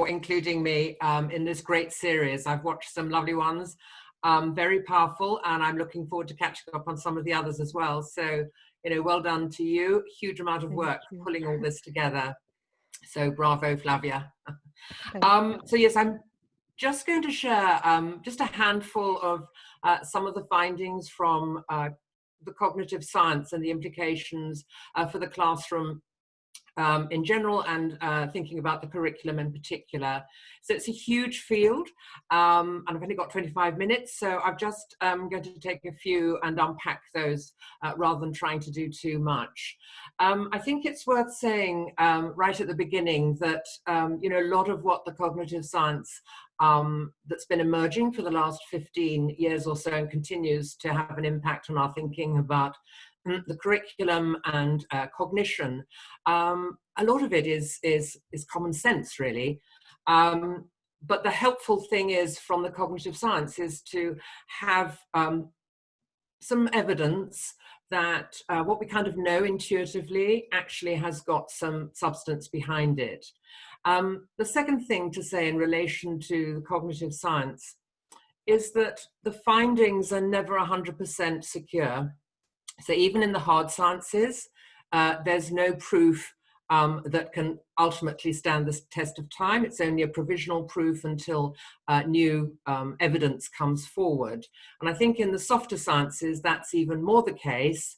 including me in this great series. I've watched some lovely ones, very powerful, and I'm looking forward to catching up on some of the others as well. So, you know, well done to you. Huge amount of work pulling all this together. So bravo, Flavia. So yes, I'm just going to share just a handful of some of the findings from the cognitive science and the implications for the classroom in general, and thinking about the curriculum in particular. So it's a huge field, and I've only got 25 minutes, so I'm just going to take a few and unpack those rather than trying to do too much. I think it's worth saying right at the beginning that you know, a lot of what the cognitive science that's been emerging for the last 15 years or so and continues to have an impact on our thinking about the curriculum and cognition. A lot of it is common sense, really. But the helpful thing is, from the cognitive science, is to have some evidence that what we kind of know intuitively actually has got some substance behind it. The second thing to say in relation to the cognitive science is that the findings are never 100% secure. So even in the hard sciences, there's no proof that can ultimately stand the test of time. It's only a provisional proof until new evidence comes forward. And I think in the softer sciences, that's even more the case.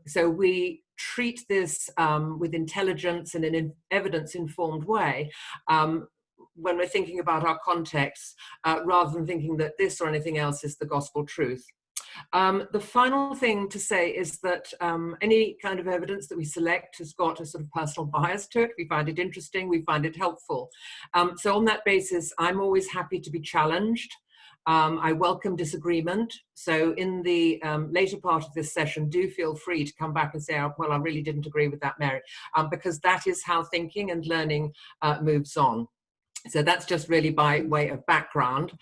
So we treat this with intelligence and in an evidence-informed way when we're thinking about our context, rather than thinking that this or anything else is the gospel truth. The final thing to say is that any kind of evidence that we select has got a sort of personal bias to it. We find it interesting, we find it helpful. So on that basis, I'm always happy to be challenged. I welcome disagreement. So in the later part of this session, do feel free to come back and say, oh, well, I really didn't agree with that, Mary, because that is how thinking and learning moves on. So that's just really by way of background.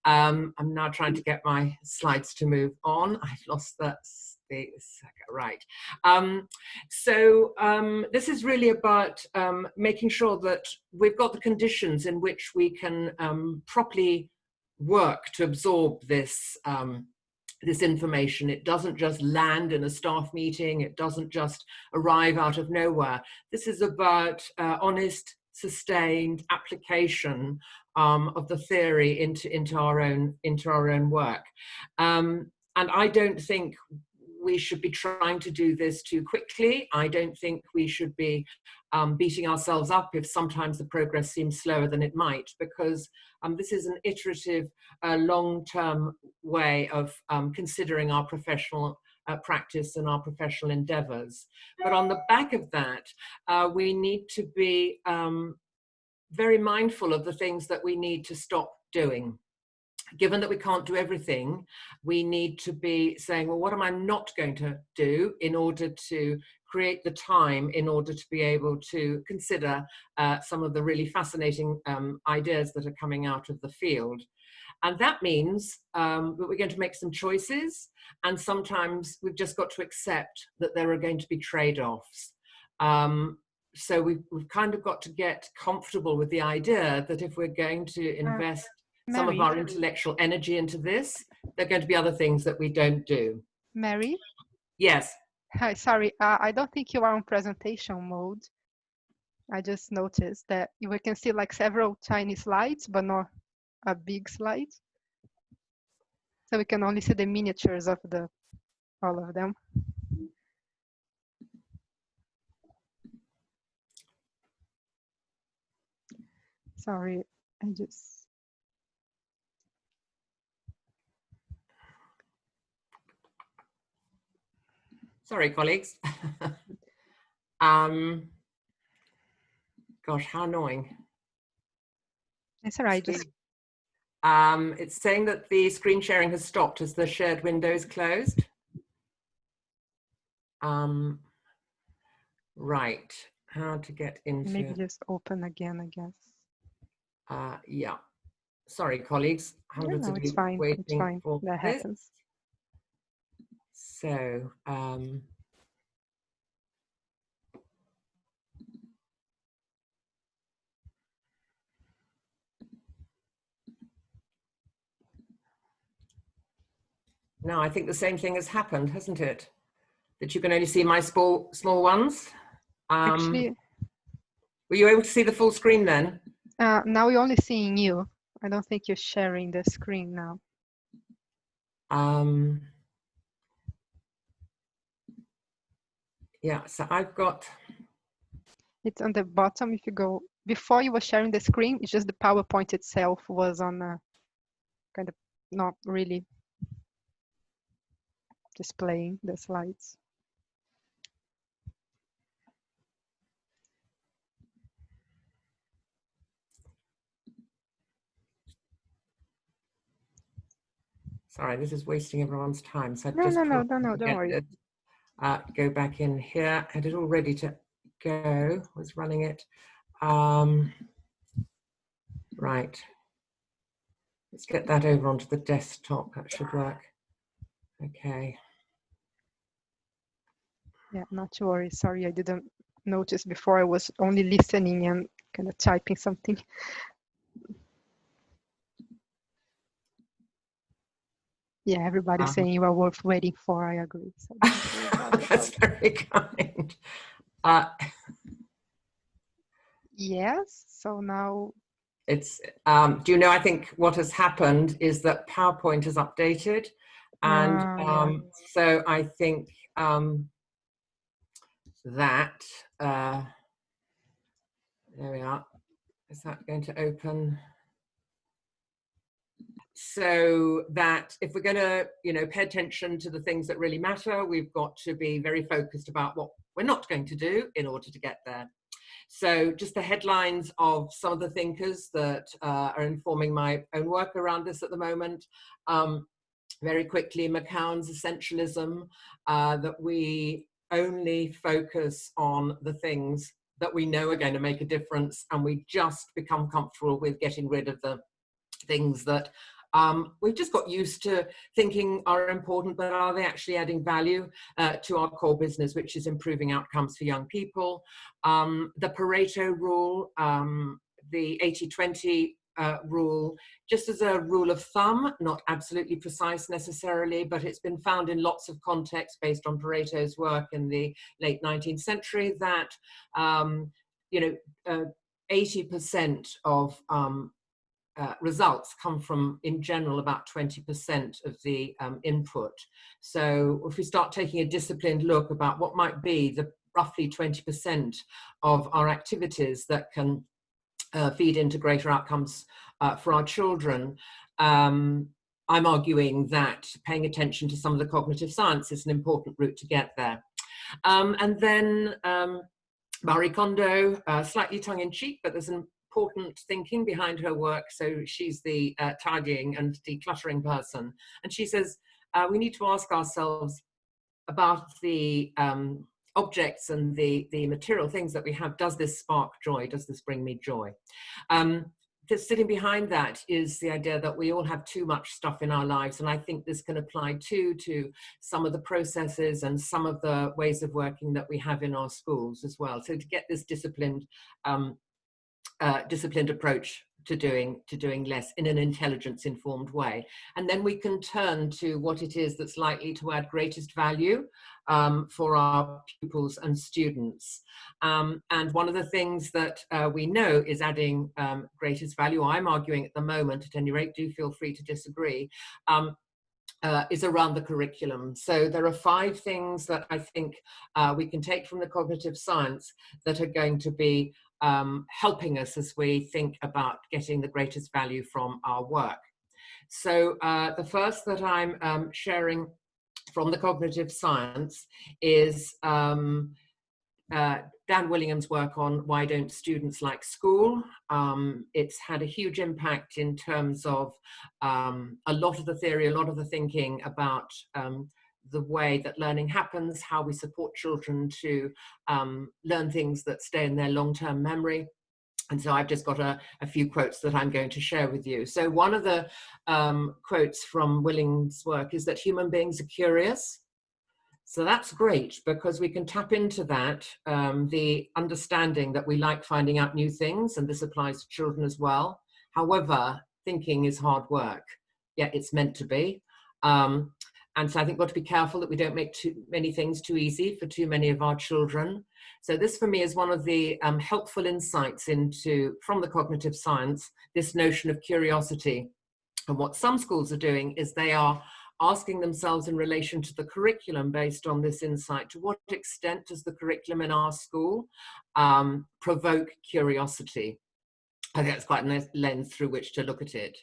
I'm now trying to get my slides to move on. I've lost the right. This is really about making sure that we've got the conditions in which we can properly work to absorb this this information. It doesn't just land in a staff meeting. It doesn't just arrive out of nowhere. This is about honest, sustained application of the theory into our own work. And I don't think we should be trying to do this too quickly. I don't think we should be beating ourselves up if sometimes the progress seems slower than it might, because this is an iterative, long-term way of considering our professional practice and our professional endeavors. But on the back of that, we need to be very mindful of the things that we need to stop doing. Given that we can't do everything, we need to be saying, well, what am I not going to do in order to create the time in order to be able to consider some of the really fascinating ideas that are coming out of the field. And that means that we're going to make some choices, and sometimes we've just got to accept that there are going to be trade-offs. So we've kind of got to get comfortable with the idea that if we're going to invest some of our intellectual energy into this, there are going to be other things that we don't do. Mary? Yes. Hi, sorry, I don't think you are on presentation mode. I just noticed that we can see like several tiny slides, but not a big slide. So we can only see the miniatures of all of them. Sorry, I just... Sorry, colleagues. Gosh, how annoying. It's all right. It's saying that the screen sharing has stopped as the shared window is closed. Right, how to get into... Maybe just open again, I guess. Yeah, sorry, colleagues. No, it's fine. It's fine. That happens. So, No, I think the same thing has happened, hasn't it? That you can only see my small ones. Actually, Were you able to see the full screen then? now we're only seeing you. I don't think you're sharing the screen now. Yeah, so I've got... It's on the bottom. If you go, before you were sharing the screen, it's just the PowerPoint itself was on a kind of not really displaying the slides. Sorry, this is wasting everyone's time. So No, don't worry. Go back in here. Had it all ready to go. Was running it. Right. Let's get that over onto the desktop. That should work. Okay. Yeah, not to worry. Sorry, I didn't notice before. I was only listening and kind of typing something. Yeah, everybody's saying you are worth waiting for. I agree. So that's very kind. Yes. So now it's, do you know, I think what has happened is that PowerPoint is updated. And yeah. so I think that, there we are. Is that going to open? So that if we're going to, you know, pay attention to the things that really matter, we've got to be very focused about what we're not going to do in order to get there. So just the headlines of some of the thinkers that are informing my own work around this at the moment. Very quickly, McCown's essentialism, that we only focus on the things that we know are going to make a difference, and we just become comfortable with getting rid of the things that we've just got used to thinking are important, but are they actually adding value to our core business, which is improving outcomes for young people. The Pareto rule, the 80-20 rule, just as a rule of thumb, not absolutely precise necessarily, but it's been found in lots of contexts based on Pareto's work in the late 19th century that, you know, 80% of results come from, in general, about 20% of the input. So if we start taking a disciplined look about what might be the roughly 20% of our activities that can feed into greater outcomes for our children, I'm arguing that paying attention to some of the cognitive science is an important route to get there. And then Marie Kondo, slightly tongue-in-cheek, but there's an important thinking behind her work. So she's the tidying and decluttering person. And she says, we need to ask ourselves about the objects and the material things that we have. Does this spark joy? Does this bring me joy? Sitting behind that is the idea that we all have too much stuff in our lives. And I think this can apply too to some of the processes and some of the ways of working that we have in our schools as well. So to get this disciplined approach to doing less in an intelligence-informed way. And then we can turn to what it is that's likely to add greatest value for our pupils and students. And one of the things that we know is adding greatest value, I'm arguing at the moment, at any rate, do feel free to disagree, is around the curriculum. So there are 5 things that I think we can take from the cognitive science that are going to be helping us as we think about getting the greatest value from our work. So the first that I'm sharing from the cognitive science is Dan Williams' work on Why Don't Students Like School. It's had a huge impact in terms of a lot of the theory, a lot of the thinking about the way that learning happens, how we support children to learn things that stay in their long-term memory. And so I've just got a few quotes that I'm going to share with you. So one of the quotes from Willing's work is that human beings are curious. So that's great because we can tap into that, the understanding that we like finding out new things, and this applies to children as well. However, thinking is hard work, yet it's meant to be. And so I think we've got to be careful that we don't make too many things too easy for too many of our children. So this for me is one of the helpful insights from the cognitive science, this notion of curiosity. And what some schools are doing is they are asking themselves in relation to the curriculum based on this insight, to what extent does the curriculum in our school provoke curiosity? I think that's quite a nice lens through which to look at it.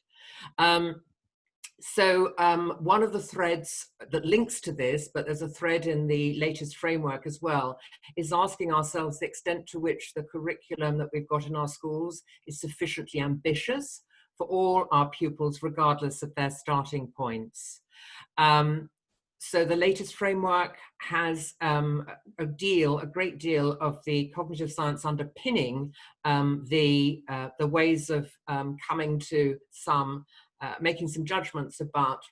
So one of the threads that links to this, but there's a thread in the latest framework as well, is asking ourselves the extent to which the curriculum that we've got in our schools is sufficiently ambitious for all our pupils, regardless of their starting points. So the latest framework has a great deal of the cognitive science underpinning the ways of coming to making some judgments about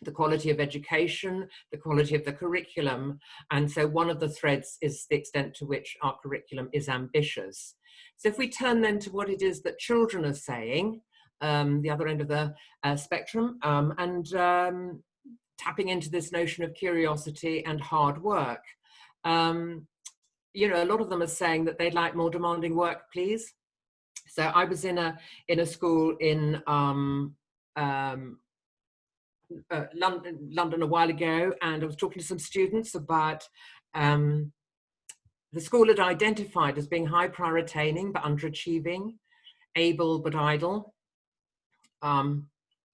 the quality of education, the quality of the curriculum. And so one of the threads is the extent to which our curriculum is ambitious. So if we turn then to what it is that children are saying, the other end of the spectrum, and tapping into this notion of curiosity and hard work. You know, a lot of them are saying that they'd like more demanding work, please. So I was in a school in London a while ago, and I was talking to some students about the school had identified as being high prior attaining but underachieving, able but idle.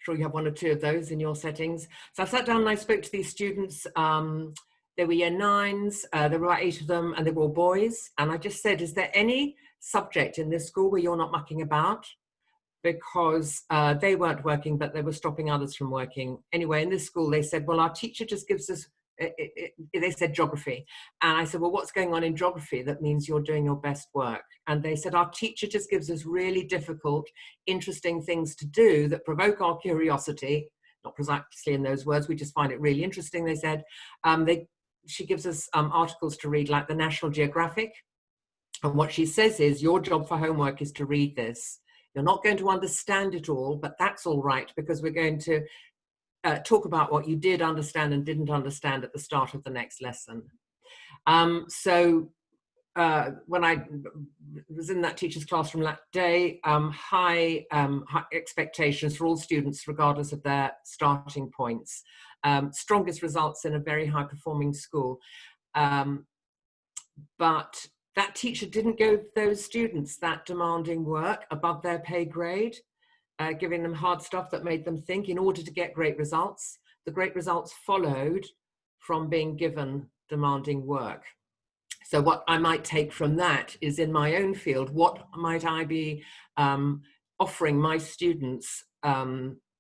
Sure you have one or two of those in your settings. So I sat down and I spoke to these students. They were year 9s, there were about 8 of them, and they were all boys. And I just said, is there any subject in this school where you're not mucking about? Because they weren't working, but they were stopping others from working. Anyway, in this school, they said, well, our teacher just gives us, they said geography. And I said, well, what's going on in geography that means you're doing your best work? And they said, our teacher just gives us really difficult, interesting things to do that provoke our curiosity. Not precisely in those words, we just find it really interesting, they said. She gives us articles to read like the National Geographic. And what she says is, your job for homework is to read this. You're not going to understand it all, but that's all right, because we're going to talk about what you did understand and didn't understand at the start of the next lesson. So when I was in that teacher's classroom that day, high expectations for all students, regardless of their starting points. Strongest results in a very high performing school. But that teacher didn't give those students that demanding work above their pay grade, giving them hard stuff that made them think in order to get great results. The great results followed from being given demanding work. So what I might take from that is, in my own field, what might I be offering my students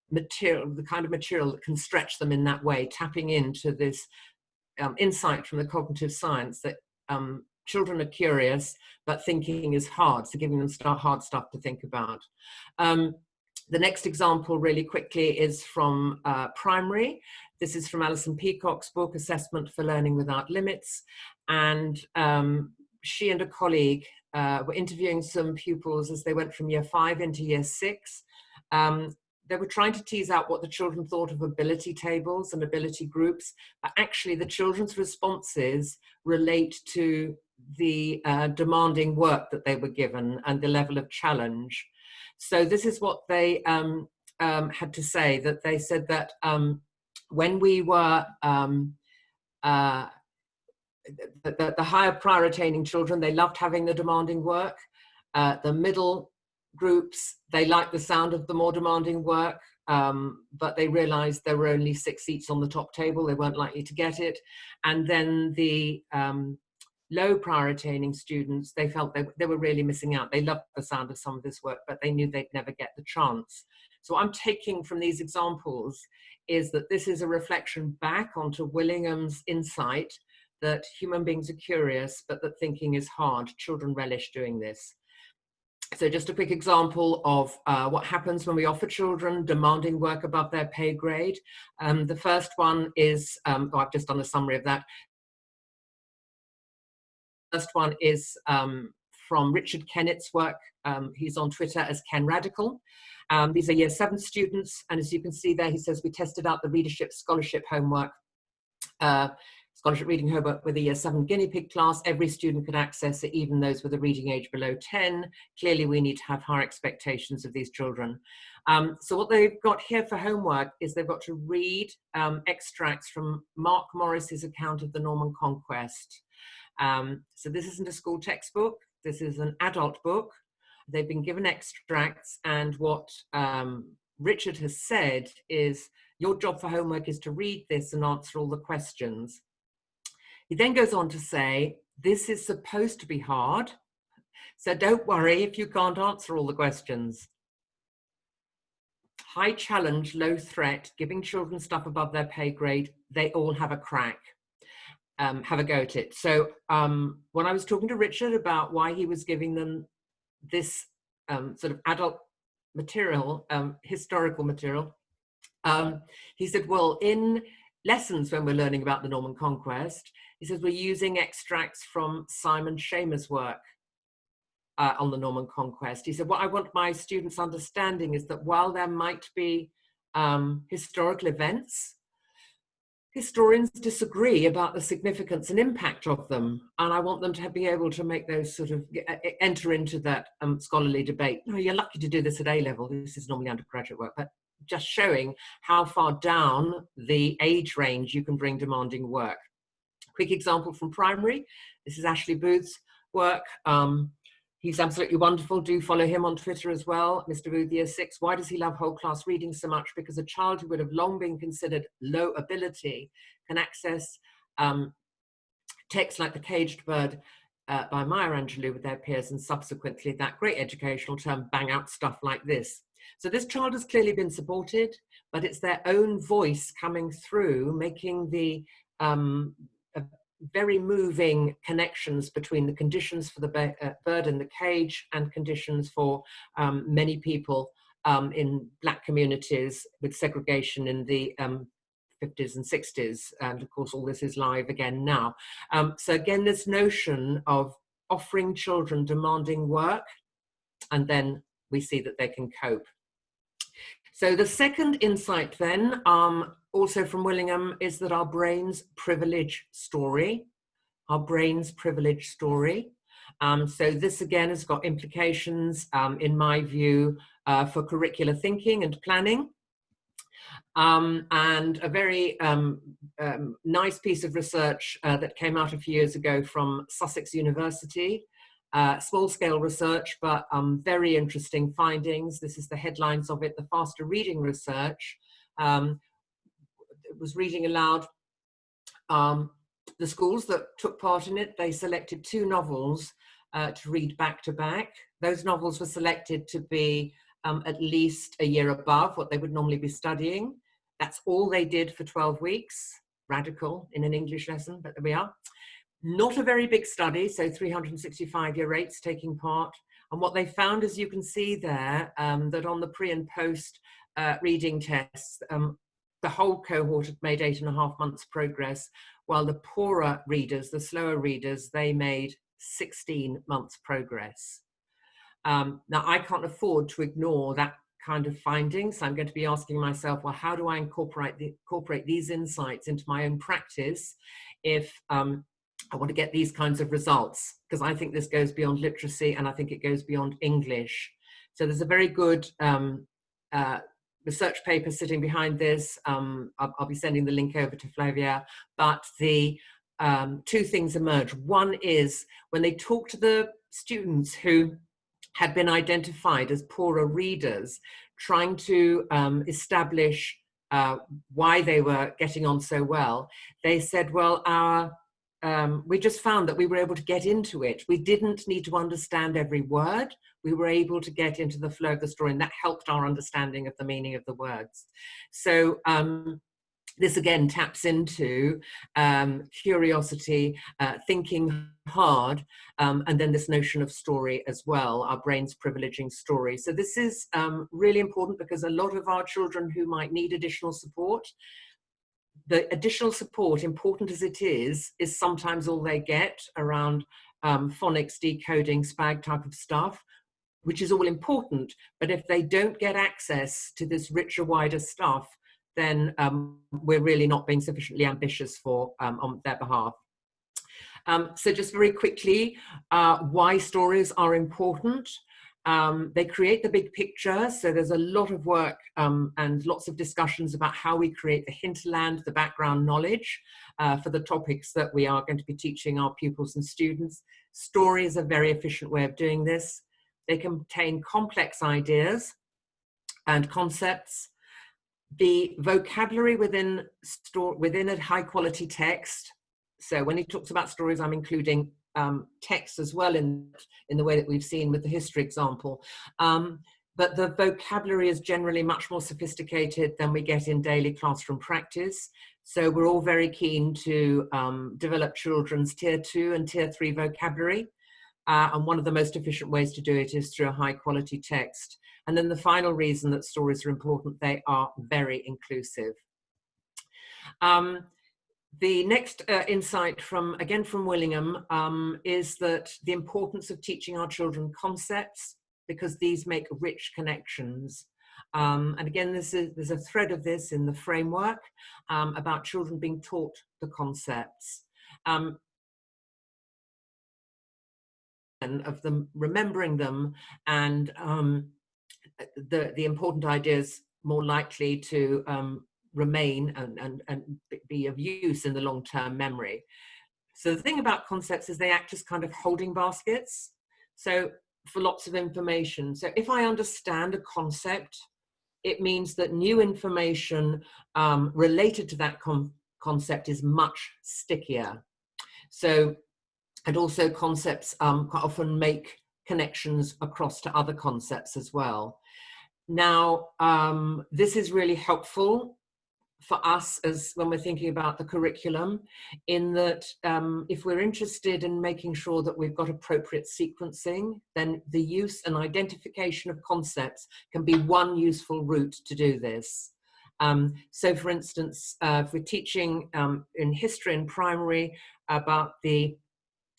material, the kind of material that can stretch them in that way, tapping into this insight from the cognitive science that children are curious, but thinking is hard, so giving them hard stuff to think about. The next example, really quickly, is from primary. This is from Alison Peacock's book, Assessment for Learning Without Limits. And she and a colleague were interviewing some pupils as they went from year 5 into year 6. They were trying to tease out what the children thought of ability tables and ability groups, but actually the children's responses relate to the demanding work that they were given and the level of challenge. So this is what they had to say, that they said that when we were, the higher prior attaining children, they loved having the demanding work. The middle groups, they liked the sound of the more demanding work, but they realized there were only 6 seats on the top table. They weren't likely to get it. And then the low prior attaining students, they felt they were really missing out. They loved the sound of some of this work, but they knew they'd never get the chance. So what I'm taking from these examples is that this is a reflection back onto Willingham's insight that human beings are curious, but that thinking is hard. Children relish doing this. So just a quick example of what happens when we offer children demanding work above their pay grade. The first one is, I've just done a summary of that. First one is from Richard Kenneth's work. He's on Twitter as Ken Radical. These are year 7 students, and as you can see there, he says, we tested out the readership scholarship homework scholarship reading homework with a Year 7 guinea pig class. Every student could access it, even those with a reading age below 10. Clearly, we need to have higher expectations of these children. So what they've got here for homework is they've got to read extracts from Mark Morris's account of the Norman Conquest. So this isn't a school textbook. This is an adult book. They've been given extracts, and what Richard has said is, your job for homework is to read this and answer all the questions. He then goes on to say, this is supposed to be hard, so don't worry if you can't answer all the questions. High challenge, low threat, giving children stuff above their pay grade, they all have a crack. Have a go at it. So when I was talking to Richard about why he was giving them this sort of adult material, historical material, he said, well, in lessons when we're learning about the Norman Conquest, he says we're using extracts from Simon Shamer's work on the Norman Conquest. He said, what I want my students understanding is that while there might be historical events, historians disagree about the significance and impact of them, and I want them to be able to make those sort of enter into that scholarly debate. No, you're lucky to do this at A level. This is normally undergraduate work, but just showing how far down the age range you can bring demanding work. Quick example from primary. This is Ashley Booth's work. He's absolutely wonderful. Do follow him on Twitter as well. Mr. Booth, Year 6. Why does he love whole class reading so much? Because a child who would have long been considered low ability can access texts like The Caged Bird by Maya Angelou with their peers, and subsequently that great educational term, bang out stuff like this. So this child has clearly been supported, but it's their own voice coming through, making the very moving connections between the conditions for the bird in the cage and conditions for many people in Black communities with segregation in the 50s and 60s. And of course, all this is live again now. So again, this notion of offering children demanding work, and then we see that they can cope. So the second insight then, also from Willingham, is that our brain's privilege story, our brain's privilege story. So this again has got implications, in my view, for curricular thinking and planning. And a very nice piece of research that came out a few years ago from Sussex University, small scale research, but very interesting findings. This is the headlines of it, the faster reading research. It was reading aloud. The schools that took part in it, they selected 2 novels to read back to back. Those novels were selected to be at least a year above what they would normally be studying. That's all they did for 12 weeks. Radical in an English lesson, but there we are. Not a very big study, so 365 year 8s taking part. And what they found, as you can see there, that on the pre and post reading tests, the whole cohort had made 8.5 months progress, while the poorer readers, the slower readers, they made 16 months progress. Now, I can't afford to ignore that kind of findings. So I'm going to be asking myself, well, how do I incorporate these insights into my own practice if I want to get these kinds of results? Because I think this goes beyond literacy, and I think it goes beyond English. So there's a very good research paper sitting behind this. I'll be sending the link over to Flavia, but the 2 things emerge. One is when they talk to the students who had been identified as poorer readers, trying to establish why they were getting on so well, they said, well, we just found that we were able to get into it. We didn't need to understand every word. We were able to get into the flow of the story, and that helped our understanding of the meaning of the words. So this again taps into curiosity, thinking hard, and then this notion of story as well, our brains privileging story. So this is really important, because a lot of our children who might need additional support, the additional support, important as it is sometimes all they get around phonics, decoding, SPAG type of stuff, which is all important. But if they don't get access to this richer, wider stuff, then we're really not being sufficiently ambitious for on their behalf. So just very quickly, why stories are important. They create the big picture, so there's a lot of work and lots of discussions about how we create the hinterland, the background knowledge for the topics that we are going to be teaching our pupils and students. Story is a very efficient way of doing this. They contain complex ideas and concepts. The vocabulary within a high quality text. So when he talks about stories, I'm including text as well in the way that we've seen with the history example. But the vocabulary is generally much more sophisticated than we get in daily classroom practice. So we're all very keen to develop children's tier 2 and tier 3 vocabulary. And one of the most efficient ways to do it is through a high quality text. And then the final reason that stories are important, they are very inclusive. The next insight again from Willingham is that the importance of teaching our children concepts, because these make rich connections. And again, there's a thread of this in the framework about children being taught the concepts. Of them remembering them, and the important ideas more likely to remain and be of use in the long-term memory. So the thing about concepts is they act as kind of holding baskets, so for lots of information. So if I understand a concept, it means that new information related to that concept is much stickier. So, and also concepts quite often make connections across to other concepts as well. Now, this is really helpful for us as when we're thinking about the curriculum, in that if we're interested in making sure that we've got appropriate sequencing, then the use and identification of concepts can be one useful route to do this. So for instance, if we're teaching in history in primary about the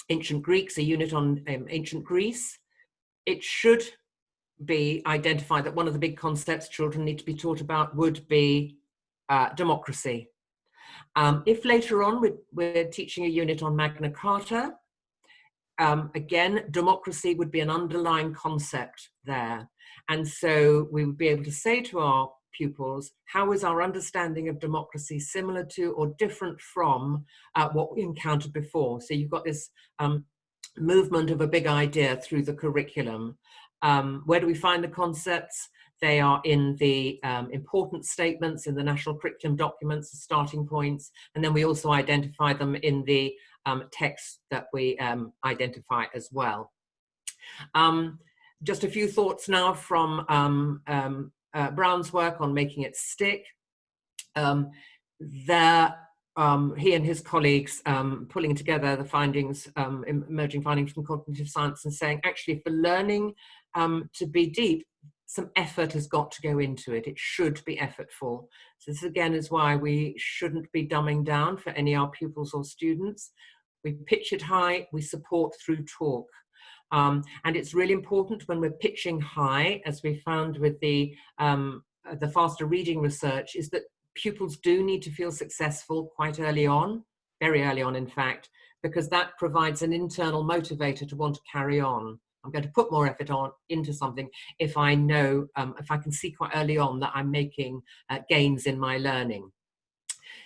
ancient Greeks, a unit on ancient Greece, it should be identified that one of the big concepts children need to be taught about would be democracy. If later on we're teaching a unit on Magna Carta, again, democracy would be an underlying concept there. And so we would be able to say to our pupils, how is our understanding of democracy similar to or different from what we encountered before? So you've got this movement of a big idea through the curriculum. Where do we find the concepts? They are in the important statements in the national curriculum documents, the starting points, and then we also identify them in the text that we identify as well. Just a few thoughts now from Brown's work on making it stick. He and his colleagues pulling together the findings, emerging findings from cognitive science, and saying actually for learning to be deep, some effort has got to go into it. It should be effortful. So this again is why we shouldn't be dumbing down for any of our pupils or students. We pitch it high, we support through talk. And it's really important when we're pitching high, as we found with the faster reading research, is that pupils do need to feel successful quite early on, very early on in fact, because that provides an internal motivator to want to carry on. I'm going to put more effort into something if I know, if I can see quite early on that I'm making gains in my learning.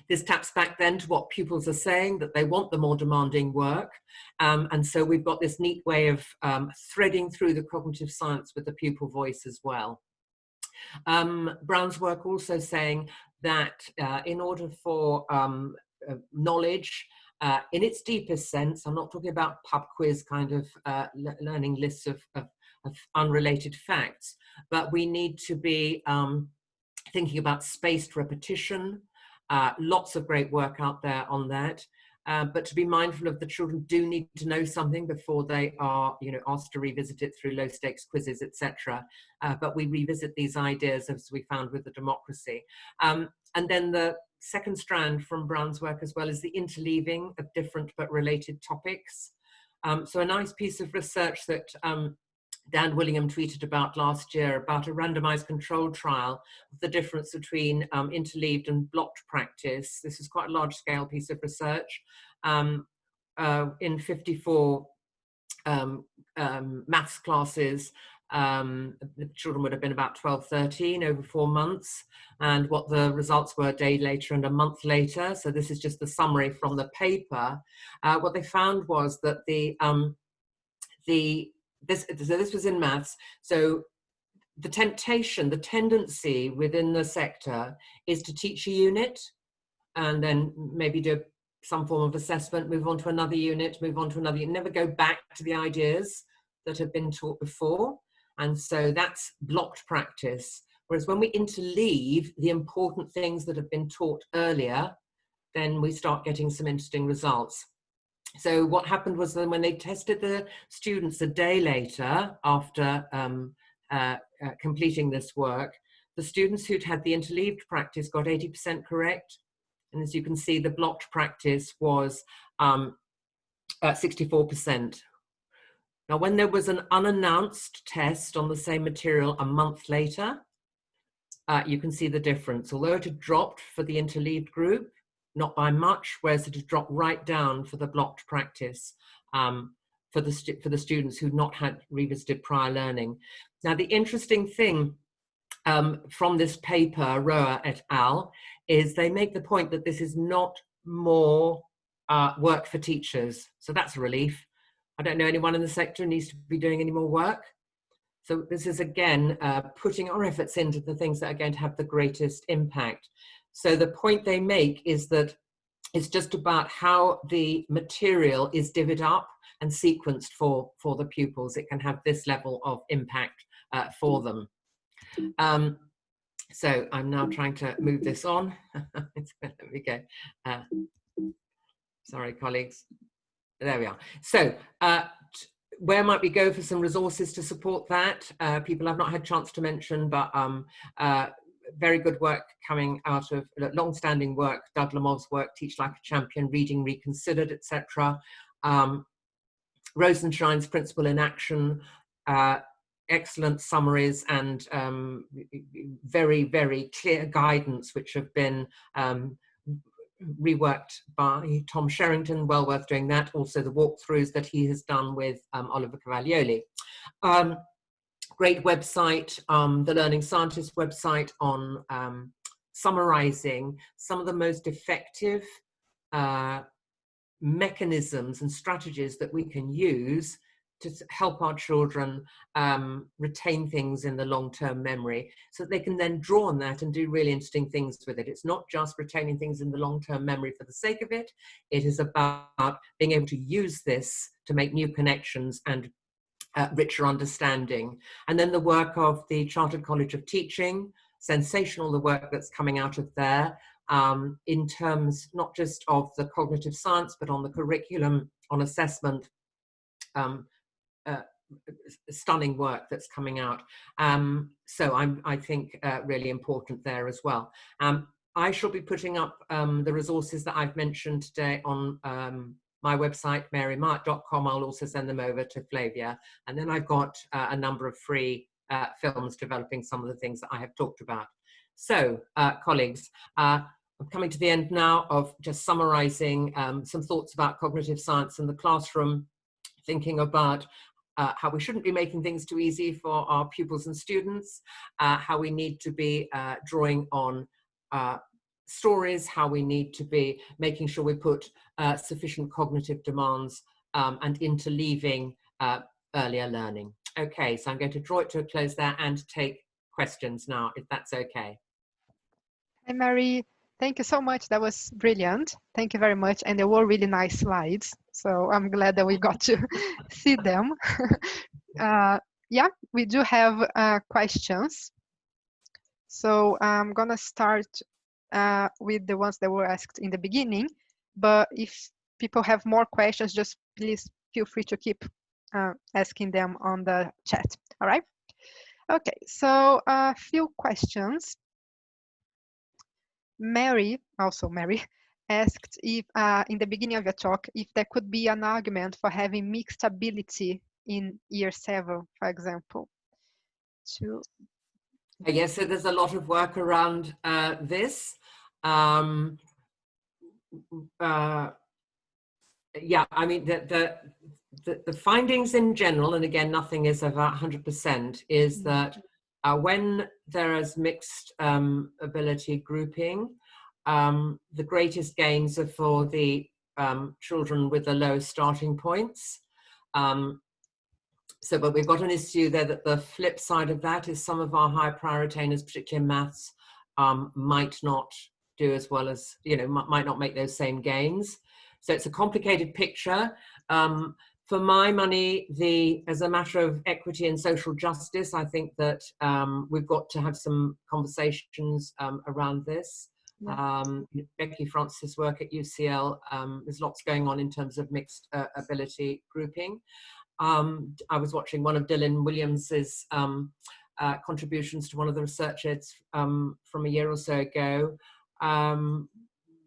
This taps back then to what pupils are saying, that they want the more demanding work. And so we've got this neat way of threading through the cognitive science with the pupil voice as well. Brown's work also saying that in order for knowledge, in its deepest sense, I'm not talking about pub quiz kind of learning lists of unrelated facts, but we need to be thinking about spaced repetition. Lots of great work out there on that. But to be mindful of the children do need to know something before they are, asked to revisit it through low stakes quizzes, etc. But we revisit these ideas as we found with the democracy. And then the second strand from Brown's work as well is the interleaving of different but related topics. So a nice piece of research that Dan Willingham tweeted about last year, about a randomized controlled trial of the difference between interleaved and blocked practice. This is quite a large scale piece of research in 54 maths classes. The children would have been about 12, 13 over 4 months, and what the results were a day later and a month later. So this is just the summary from the paper. What they found was that this was in maths. So the temptation, the tendency within the sector is to teach a unit and then maybe do some form of assessment, move on to another unit, move on to another unit, never go back to the ideas that have been taught before. And so that's blocked practice. Whereas when we interleave the important things that have been taught earlier, then we start getting some interesting results. So what happened was that when they tested the students a day later after completing this work, the students who'd had the interleaved practice got 80% correct. And as you can see, the blocked practice was 64%. Now, when there was an unannounced test on the same material a month later, you can see the difference. Although it had dropped for the interleaved group, not by much, whereas it had dropped right down for the blocked practice for the students who'd not had revisited prior learning. Now, the interesting thing from this paper, Roa et al., is they make the point that this is not more work for teachers. So that's a relief. I don't know anyone in the sector who needs to be doing any more work. So this is, again, putting our efforts into the things that are going to have the greatest impact. So the point they make is that it's just about how the material is divvied up and sequenced for the pupils. It can have this level of impact for them. So I'm now trying to move this on. Let me go. Sorry, colleagues. There we are. So where might we go for some resources to support that? People I've not had a chance to mention, but very good work coming out of long-standing work, Doug Lamov's work, Teach Like a Champion, Reading Reconsidered, etc. Rosenshine's Principle in Action, excellent summaries and very, very clear guidance, which have been reworked by Tom Sherrington, well worth doing that. Also the walkthroughs that he has done with Oliver Cavaglioli. Great website, the Learning Scientist website, on summarizing some of the most effective mechanisms and strategies that we can use to help our children retain things in the long-term memory, so that they can then draw on that and do really interesting things with it. It's not just retaining things in the long-term memory for the sake of it. It is about being able to use this to make new connections and richer understanding. And then the work of the Chartered College of Teaching, sensational, the work that's coming out of there, in terms not just of the cognitive science, but on the curriculum, on assessment, stunning work that's coming out. So I think really important there as well. I shall be putting up the resources that I've mentioned today on my website, marymyatt.com. I'll also send them over to Flavia. And then I've got a number of free films developing some of the things that I have talked about. So, colleagues, I'm coming to the end now of just summarizing some thoughts about cognitive science in the classroom, thinking about how we shouldn't be making things too easy for our pupils and students, how we need to be drawing on stories, how we need to be making sure we put sufficient cognitive demands and interleaving earlier learning. Okay, so I'm going to draw it to a close there and take questions now, if that's okay. Hi, Mary. Thank you so much. That was brilliant. Thank you very much. And they were really nice slides. So I'm glad that we got to see them. Yeah, we do have questions. So I'm going to start with the ones that were asked in the beginning. But if people have more questions, just please feel free to keep asking them on the chat. All right. Okay, so a few questions. Mary asked if, in the beginning of your talk, if there could be an argument for having mixed ability in year 7, for example? Yes, so there's a lot of work around this. Yeah, I mean, the findings in general, and again, nothing is about 100%, is that when there is mixed ability grouping, the greatest gains are for the children with the lowest starting points. But we've got an issue there that the flip side of that is some of our high prior attainers, particularly in maths, might not do as well as, might not make those same gains. So it's a complicated picture. For my money, as a matter of equity and social justice, I think that we've got to have some conversations around this. Yeah. Becky Francis' work at UCL, there's lots going on in terms of mixed ability grouping. I was watching one of Dylan Williams's contributions to one of the research aids from a year or so ago.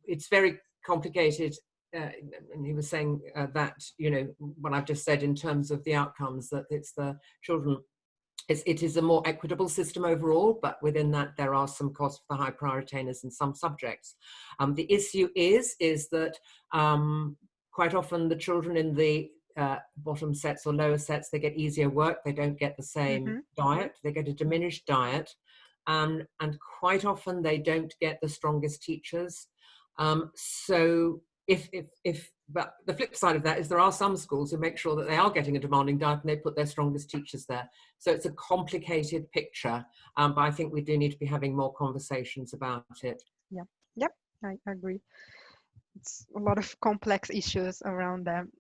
It's very complicated, and he was saying that, what I've just said in terms of the outcomes, that it's the children, it is a more equitable system overall, but within that there are some costs for the high prior attainers in some subjects. The issue is that quite often the children in the bottom sets or lower sets, they get easier work, they don't get the same diet, they get a diminished diet, and quite often they don't get the strongest teachers. So but the flip side of that is there are some schools who make sure that they are getting a demanding diet and they put their strongest teachers there. So it's a complicated picture, but I think we do need to be having more conversations about it. Yeah, yep, I agree. It's a lot of complex issues around them.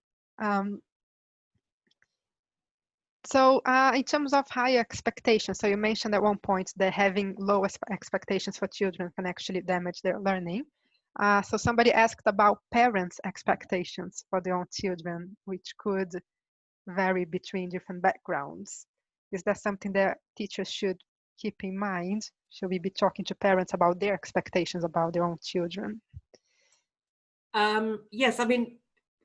So in terms of high expectations, so you mentioned at one point that having low expectations for children can actually damage their learning. So somebody asked about parents' expectations for their own children, which could vary between different backgrounds. Is that something that teachers should keep in mind? Should we be talking to parents about their expectations about their own children? Yes, I mean,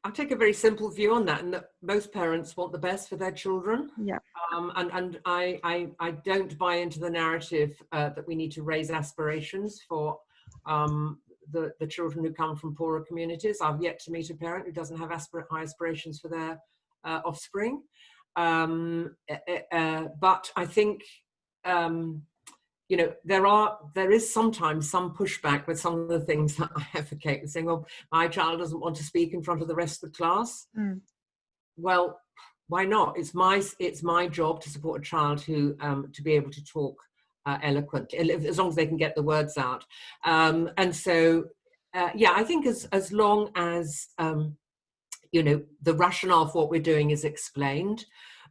I take a very simple view on that, and that most parents want the best for their children. Yeah. And I don't buy into the narrative that we need to raise aspirations for the children who come from poorer communities. I've yet to meet a parent who doesn't have high aspirations for their offspring. But I think there is sometimes some pushback with some of the things that I advocate, with saying, well, my child doesn't want to speak in front of the rest of the class. Well, why not? It's my job to support a child who to be able to talk eloquently, as long as they can get the words out. And so, yeah, I think as long as the rationale for what we're doing is explained.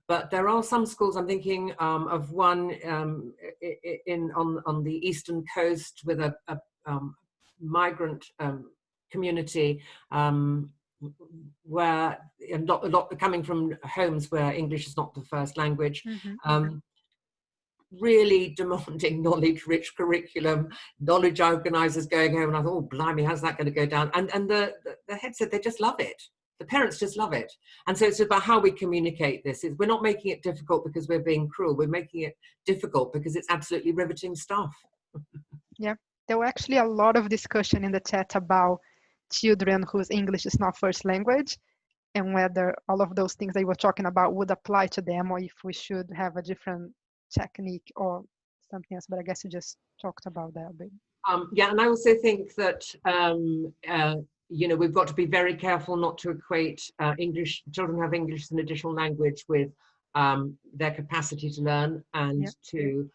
But there are some schools, I'm thinking of one on the eastern coast with a migrant community where a lot coming from homes where English is not the first language. Really demanding knowledge-rich curriculum, knowledge organizers going home, and I thought, oh, blimey, how's that going to go down? And the head said they just love it. The parents just love it. And so it's about how we communicate this. We're not making it difficult because we're being cruel. We're making it difficult because it's absolutely riveting stuff. Yeah, there were actually a lot of discussion in the chat about children whose English is not first language, and whether all of those things they were talking about would apply to them, or if we should have a different technique or something else. But I guess you just talked about that a bit. Yeah, and I also think that we've got to be very careful not to equate children who have English as an additional language with their capacity to learn and to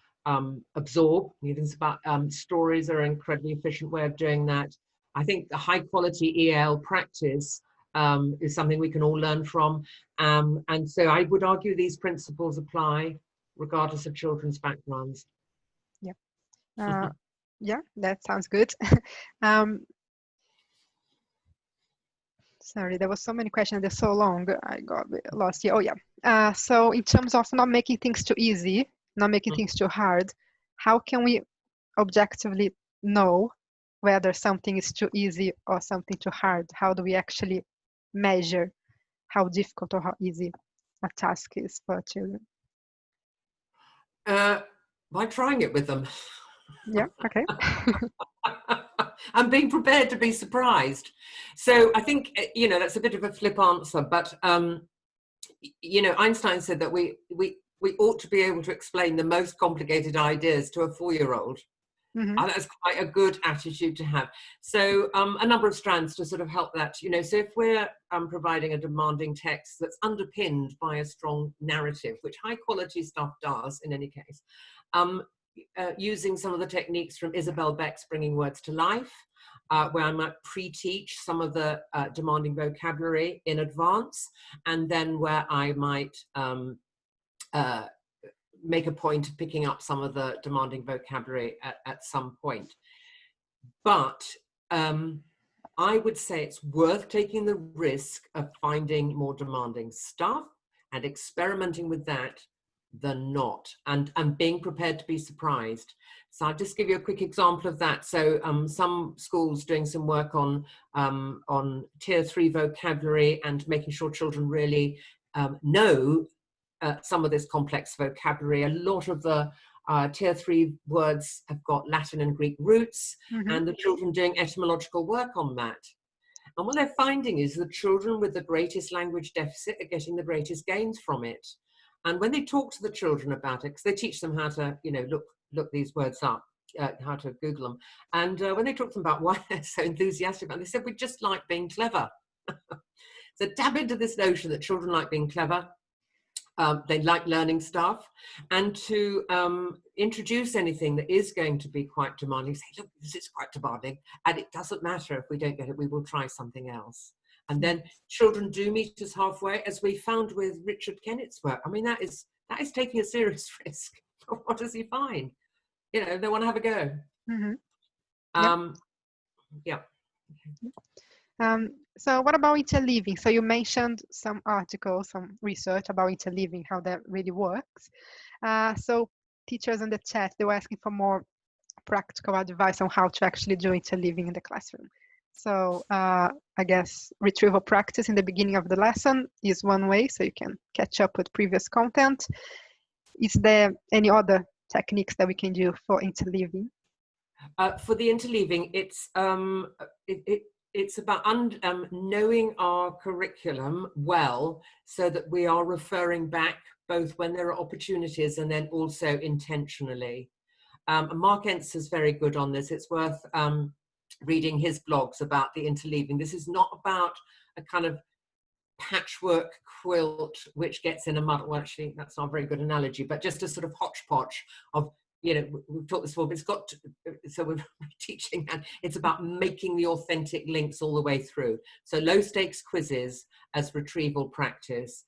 absorb. It's about stories are an incredibly efficient way of doing that. I think the high quality EL practice is something we can all learn from. And so I would argue these principles apply regardless of children's backgrounds. Yeah. Yeah, that sounds good. Sorry, there was so many questions. They're so long. I got lost here. Oh, yeah. So in terms of not making things too easy, not making things too hard, how can we objectively know whether something is too easy or something too hard? How do we actually measure how difficult or how easy a task is for children? By trying it with them. Yeah, okay. And being prepared to be surprised. So I think, that's a bit of a flip answer, but, Einstein said that we ought to be able to explain the most complicated ideas to a 4-year-old. Mm-hmm. And that's quite a good attitude to have. So a number of strands to sort of help that, so if we're providing a demanding text that's underpinned by a strong narrative, which high quality stuff does in any case, using some of the techniques from Isabel Beck's Bringing Words to Life, where I might pre-teach some of the demanding vocabulary in advance, and then where I might make a point of picking up some of the demanding vocabulary at some point. But I would say it's worth taking the risk of finding more demanding stuff and experimenting with that than not, and being prepared to be surprised. So I'll just give you a quick example of that. So some schools doing some work on tier 3 vocabulary and making sure children really know some of this complex vocabulary. A lot of the tier 3 words have got Latin and Greek roots, Mm-hmm. and the children doing etymological work on that. And what they're finding is the children with the greatest language deficit are getting the greatest gains from it. And when they talk to the children about it, because they teach them how to, look these words up, how to Google them. And when they talk to them about why they're so enthusiastic about it, they said, we just like being clever. So tap into this notion that children like being clever. They like learning stuff, and to introduce anything that is going to be quite demanding, say, look, this is quite demanding, and it doesn't matter if we don't get it, we will try something else. And then children do meet us halfway, as we found with Richard Kennett's work. I mean, that is taking a serious risk. What does he find? They want to have a go. Mm-hmm. Yeah. So what about interleaving? So you mentioned some articles, some research about interleaving, how that really works. So teachers in the chat, they were asking for more practical advice on how to actually do interleaving in the classroom. So I guess retrieval practice in the beginning of the lesson is one way, so you can catch up with previous content. Is there any other techniques that we can do for interleaving? For the interleaving, it's about knowing our curriculum well, so that we are referring back both when there are opportunities and then also intentionally. Mark Entz is very good on this. It's worth reading his blogs about the interleaving. This is not about a kind of patchwork quilt which gets in a muddle. Well, actually, that's not a very good analogy, but just a sort of hodgepodge of, we've talked this before, but it's got so we're teaching, and it's about making the authentic links all the way through. So low stakes quizzes as retrieval practice,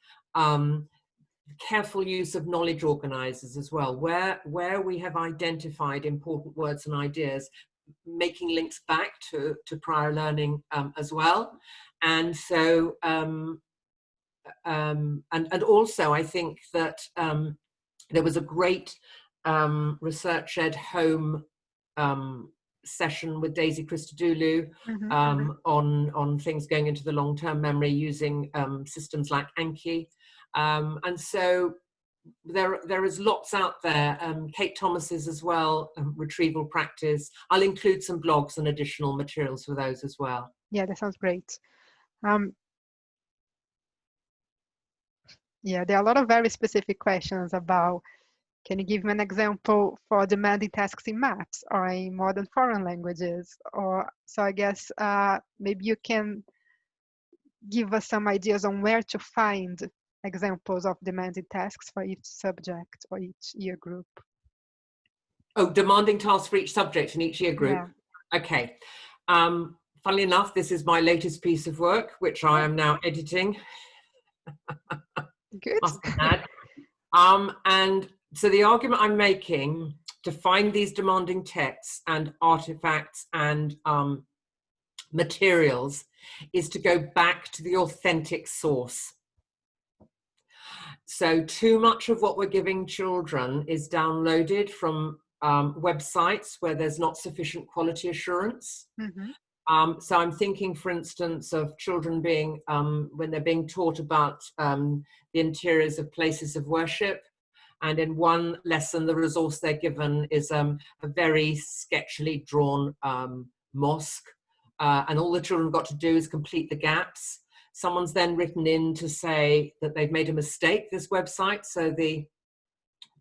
careful use of knowledge organizers as well, where we have identified important words and ideas, making links back to prior learning as well. And so and also I think that there was a great research ed home session with Daisy Christodoulou on things going into the long-term memory using systems like Anki. And so there is lots out there. Kate Thomas's as well, retrieval practice. I'll include some blogs and additional materials for those as well. Yeah, that sounds great. Yeah, there are a lot of very specific questions about, can you give me an example for demanding tasks in maths or in modern foreign languages? Or so I guess maybe you can give us some ideas on where to find examples of demanding tasks for each subject or each year group. Oh, demanding tasks for each subject in each year group. Yeah. Okay. Funnily enough, this is my latest piece of work, which I am now editing. Good. And so the argument I'm making to find these demanding texts and artifacts and materials is to go back to the authentic source. So too much of what we're giving children is downloaded from websites where there's not sufficient quality assurance. So I'm thinking, for instance, of children being, when they're being taught about the interiors of places of worship. And in one lesson, the resource they're given is a very sketchily drawn mosque. And all the children got to do is complete the gaps. Someone's then written in to say that they've made a mistake, this website. So the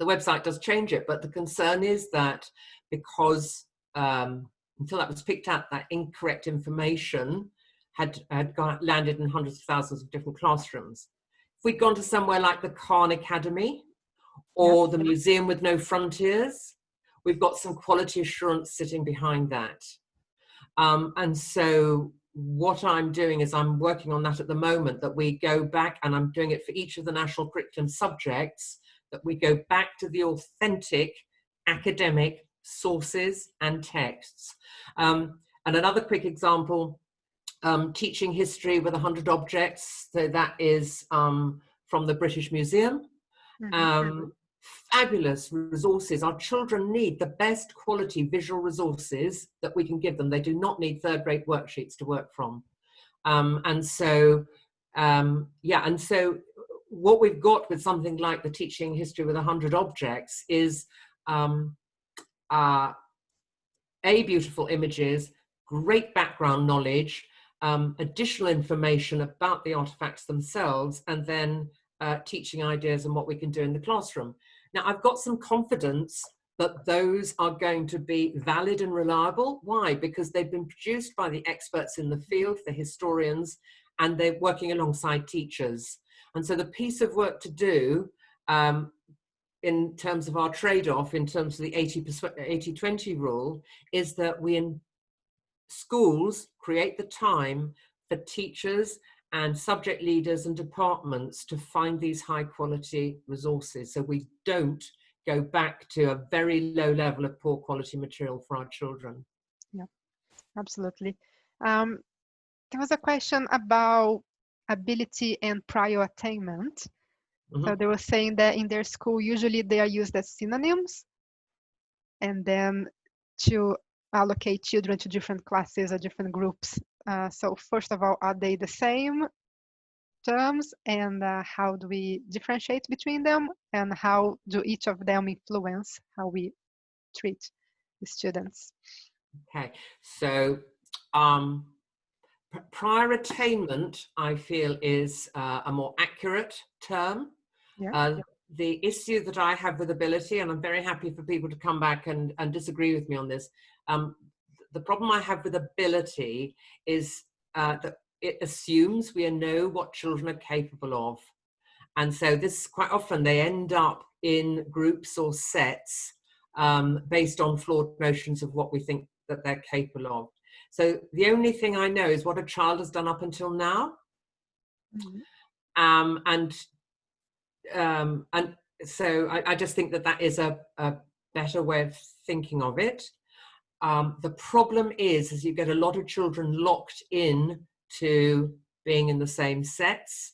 website does change it. But the concern is that because until that was picked up, that incorrect information had landed in hundreds of thousands of different classrooms. If we'd gone to somewhere like the Khan Academy, or the Museum with No Frontiers, we've got some quality assurance sitting behind that. And so what I'm doing is I'm working on that at the moment, that we go back, and I'm doing it for each of the national curriculum subjects, that we go back to the authentic academic sources and texts. And another quick example, teaching history with 100 objects. So that is from the British Museum. Fabulous resources. Our children need the best quality visual resources that we can give them. They do not need third-rate worksheets to work from. And so what we've got with something like the teaching history with 100 objects is beautiful images, great background knowledge, additional information about the artifacts themselves, and then teaching ideas and what we can do in the classroom. Now, I've got some confidence that those are going to be valid and reliable. Why? Because they've been produced by the experts in the field, the historians, and they're working alongside teachers. And so the piece of work to do in terms of our trade-off, in terms of the 80-20 rule, is that we in schools create the time for teachers and subject leaders and departments to find these high quality resources, so we don't go back to a very low level of poor quality material for our children. Yeah, absolutely. There was a question about ability and prior attainment. So they were saying that in their school, usually they are used as synonyms, and then to allocate children to different classes or different groups. So first of all, are they the same terms, and how do we differentiate between them, and how do each of them influence how we treat the students? Okay, so prior attainment, I feel, is a more accurate term. The issue that I have with ability, and I'm very happy for people to come back and disagree with me on this, the problem I have with ability is that it assumes we know what children are capable of. And so this, quite often they end up in groups or sets based on flawed notions of what we think that they're capable of. So the only thing I know is what a child has done up until now. And so I just think that that is a better way of thinking of it. The problem is you get a lot of children locked in to being in the same sets,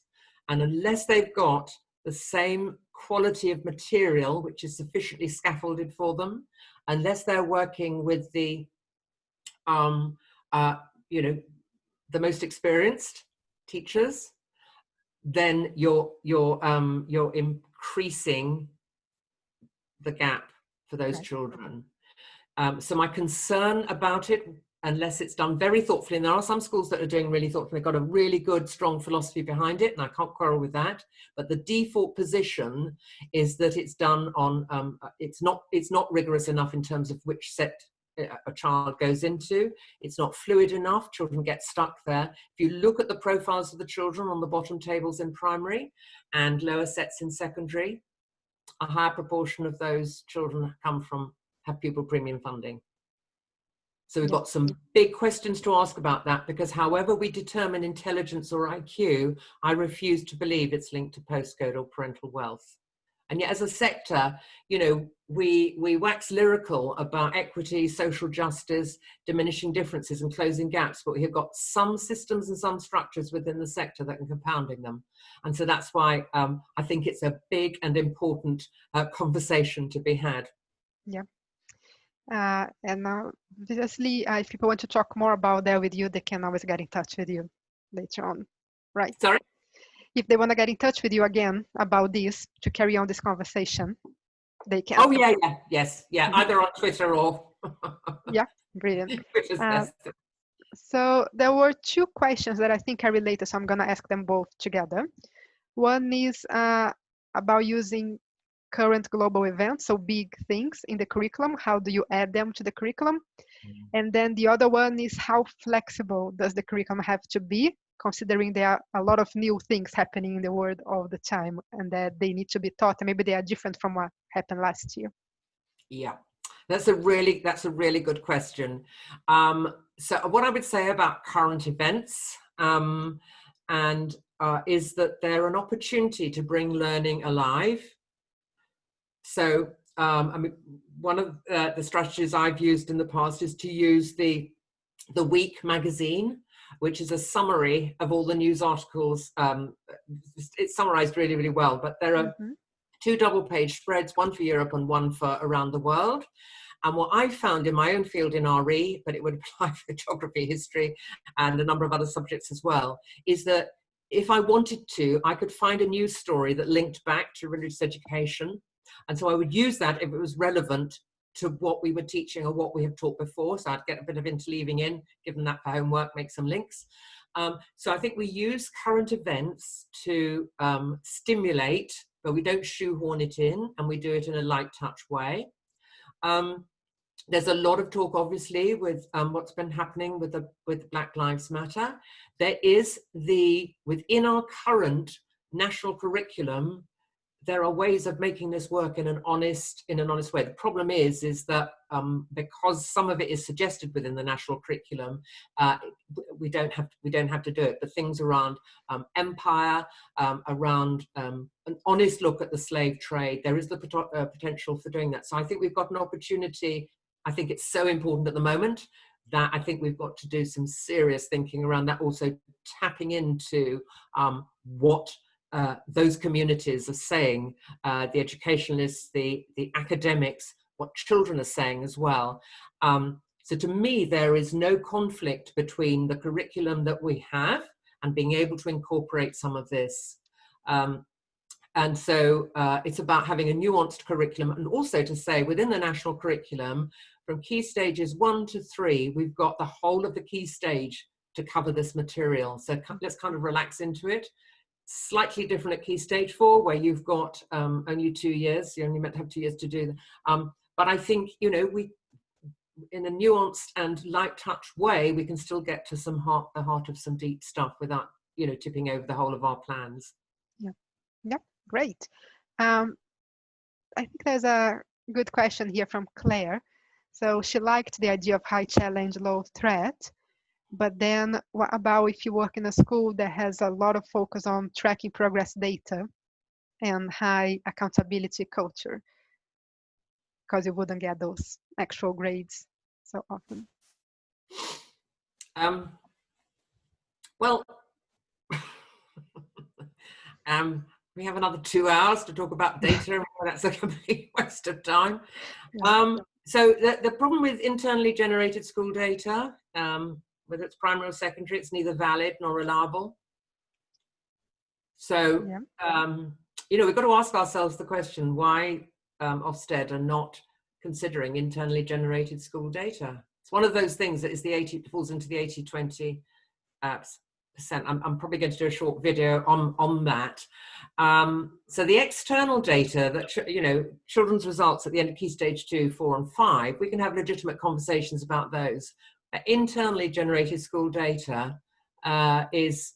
and unless they've got the same quality of material which is sufficiently scaffolded for them, unless they're working with the the most experienced teachers, then you're increasing the gap for those children. So my concern about it, unless it's done very thoughtfully, and there are some schools that are doing really thoughtfully, they've got a really good, strong philosophy behind it, and I can't quarrel with that, but the default position is that it's done on, it's not rigorous enough in terms of which set a child goes into. It's not fluid enough. Children get stuck there. If you look at the profiles of the children on the bottom tables in primary and lower sets in secondary, a higher proportion of those children have pupil premium funding. So we've got some big questions to ask about that, because however we determine intelligence or IQ, I refuse to believe it's linked to postcode or parental wealth. And yet as a sector, we wax lyrical about equity, social justice, diminishing differences and closing gaps, but we have got some systems and some structures within the sector that are compounding them. And so that's why I think it's a big and important conversation to be had. Yeah. And obviously, if people want to talk more about that with you, they can always get in touch with you later on, right? Sorry? If they want to get in touch with you again about this, to carry on this conversation, they can. Oh, yeah, yeah, yes, yeah, Mhm. either on Twitter or... Yeah, brilliant. Twitter's best. So there were two questions that I think are related, so I'm going to ask them both together. One is about using current global events, so big things in the curriculum. How do you add them to the curriculum? And then the other one is how flexible does the curriculum have to be, considering there are a lot of new things happening in the world all the time and that they need to be taught, and maybe they are different from what happened last year. Yeah, that's a really good question. So what I would say about current events is that they're an opportunity to bring learning alive. So I mean, one of the strategies I've used in the past is to use the Week magazine, which is a summary of all the news articles. It's summarized really, really well, but there are two double-page spreads, one for Europe and one for around the world. And what I found in my own field in RE, but it would apply for geography, history, and a number of other subjects as well, is that if I wanted to, I could find a news story that linked back to religious education. And so I would use that if it was relevant to what we were teaching or what we have taught before. So I'd get a bit of interleaving in, give them that for homework, make some links. So I think we use current events to stimulate, but we don't shoehorn it in, and we do it in a light touch way. There's a lot of talk, obviously, with what's been happening with Black Lives Matter. There is within our current national curriculum, there are ways of making this work in an honest way. The problem is that because some of it is suggested within the national curriculum, we don't have to do it. But things around empire, around an honest look at the slave trade, there is the potential for doing that. So I think we've got an opportunity. I think it's so important at the moment that I think we've got to do some serious thinking around that, also tapping into what those communities are saying, the educationalists, the academics, what children are saying as well. So to me, there is no conflict between the curriculum that we have and being able to incorporate some of this. And so it's about having a nuanced curriculum, and also to say within the national curriculum, from key stages 1 to 3, we've got the whole of the key stage to cover this material. So let's kind of relax into it. Slightly different at key stage 4, where you've got only 2 years. You're only meant to have 2 years to do that. But I think, you know, we, in a nuanced and light touch way, we can still get to the heart of some deep stuff without, you know, tipping over the whole of our plans. Yeah, great. I think there's a good question here from Claire. So she liked the idea of high challenge, low threat. But then what about if you work in a school that has a lot of focus on tracking progress data and high accountability culture? Because you wouldn't get those actual grades so often. Well, we have another 2 hours to talk about data, and that's a complete waste of time. So the problem with internally generated school data, whether it's primary or secondary, it's neither valid nor reliable. So, you know, we've got to ask ourselves the question, why Ofsted are not considering internally generated school data? It's one of those things that is falls into the 80-20%. I'm probably going to do a short video on that. So the external data that, you know, children's results at the end of key stage 2, 4 and 5, we can have legitimate conversations about those. Internally generated school data is,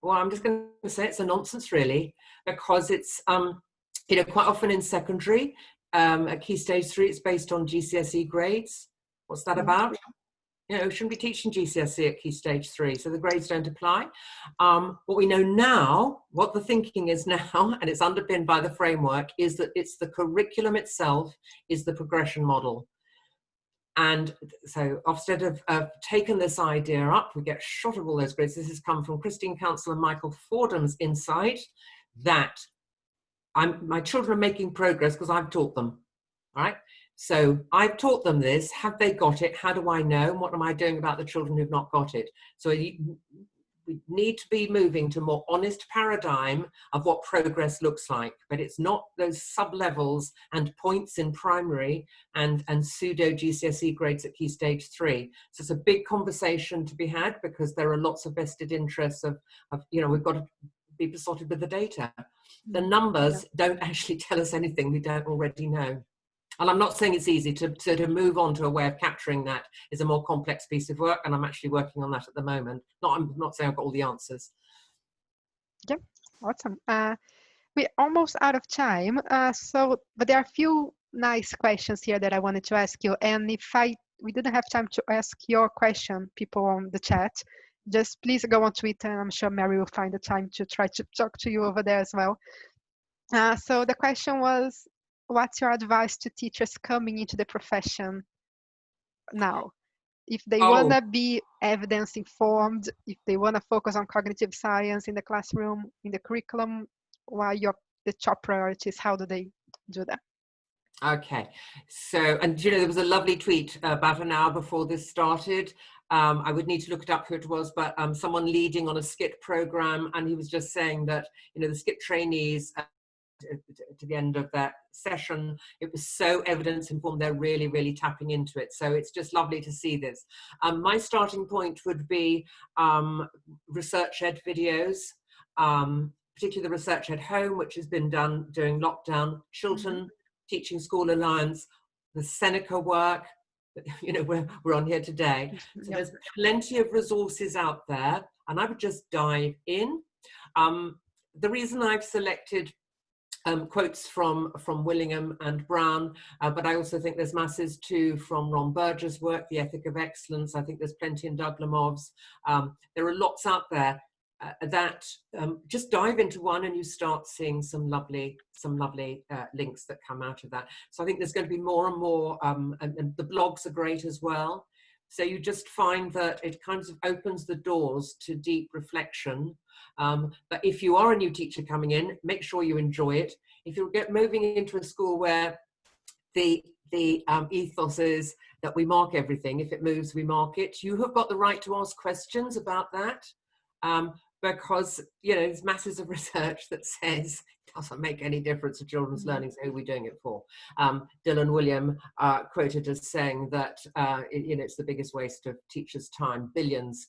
well, I'm just going to say it's a nonsense, really, because it's, you know, quite often in secondary, at key stage 3, it's based on GCSE grades. What's that about? You know, shouldn't be teaching GCSE at key stage 3, so the grades don't apply. What we know now, what the thinking is now, and it's underpinned by the framework, is that it's the curriculum itself is the progression model. And so Ofsted have taken this idea up. We get a shot of all those grades. This has come from Christine Council and Michael Fordham's insight that my children are making progress because I've taught them, right? So I've taught them this. Have they got it? How do I know? And what am I doing about the children who've not got it? So we need to be moving to a more honest paradigm of what progress looks like, but it's not those sub-levels and points in primary and pseudo GCSE grades at Key Stage 3. So it's a big conversation to be had, because there are lots of vested interests of we've got to be besotted with the data. The numbers don't actually tell us anything we don't already know. And I'm not saying it's easy to move on to a way of capturing that is a more complex piece of work, and I'm actually working on that at the moment. I'm not saying I've got all the answers. Yeah, awesome. We're almost out of time, but there are a few nice questions here that I wanted to ask you. And if we didn't have time to ask your question, people on the chat, just please go on Twitter, and I'm sure Mary will find the time to try to talk to you over there as well. So the question was, what's your advice to teachers coming into the profession now? If they want to be evidence informed, if they want to focus on cognitive science in the classroom, in the curriculum, what are the top priorities? How do they do that? Okay, so, and there was a lovely tweet about an hour before this started. I would need to look it up who it was, but someone leading on a skit program, and he was just saying that, the skit trainees, to the end of that session, it was so evidence informed, they're really, really tapping into it. So it's just lovely to see this. My starting point would be research ed videos, particularly the Research at Home, which has been done during lockdown, Chiltern Teaching School Alliance, the Seneca work, we're on here today. So there's plenty of resources out there, and I would just dive in. The reason I've selected quotes from Willingham and Brown, but I also think there's masses too from Ron Berger's work, The Ethic of Excellence. I think there's plenty in Doug Lemov's. There are lots out there that just dive into one and you start seeing some lovely links that come out of that. So I think there's going to be more and more, and the blogs are great as well. So you just find that it kind of opens the doors to deep reflection. But if you are a new teacher coming in, make sure you enjoy it. If you're moving into a school where the ethos is that we mark everything, if it moves, we mark it, you have got the right to ask questions about that. Because there's masses of research that says it doesn't make any difference to children's learning, so who are we doing it for? Dylan William quoted as saying that it's the biggest waste of teachers' time, billions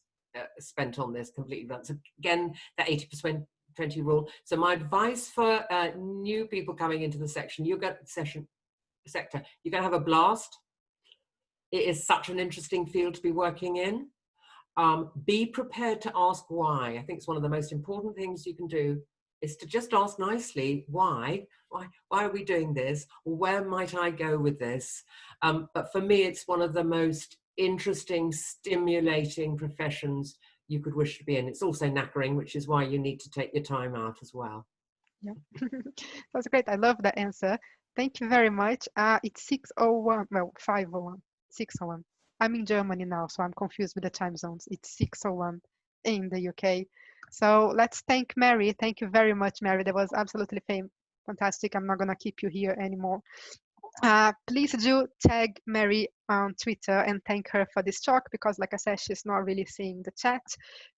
spent on this, completely. That's again that 80% 20 rule. So my advice for new people coming into the sector, you're going to have a blast. It is such an interesting field to be working in. Be prepared to ask why. I think it's one of the most important things you can do is to just ask nicely, why are we doing this? Or where might I go with this? But for me, it's one of the most interesting, stimulating professions you could wish to be in. It's also knackering, which is why you need to take your time out as well. Yeah, that's great. I love that answer. Thank you very much. It's 6:01, well, 5:01, 6:01. I'm in Germany now, so I'm confused with the time zones. It's 6:01 in the UK. So let's thank Mary. Thank you very much, Mary. That was absolutely fantastic. I'm not going to keep you here anymore. Please do tag Mary on Twitter and thank her for this talk, because like I said, she's not really seeing the chat.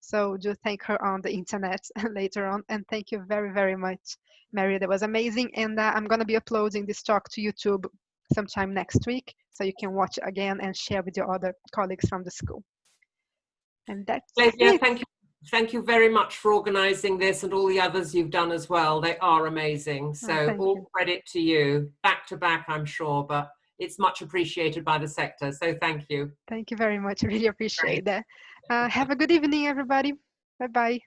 So do thank her on the internet later on. And thank you very, very much, Mary. That was amazing. And I'm going to be uploading this talk to YouTube sometime next week, so you can watch it again and share with your other colleagues from the school. And that's it. Thank you very much for organizing this, and all the others you've done as well. They are amazing. So all credit to you, back to back, I'm sure, but it's much appreciated by the sector. So thank you. Thank you very much. I really appreciate that. Have a good evening, everybody. Bye-bye.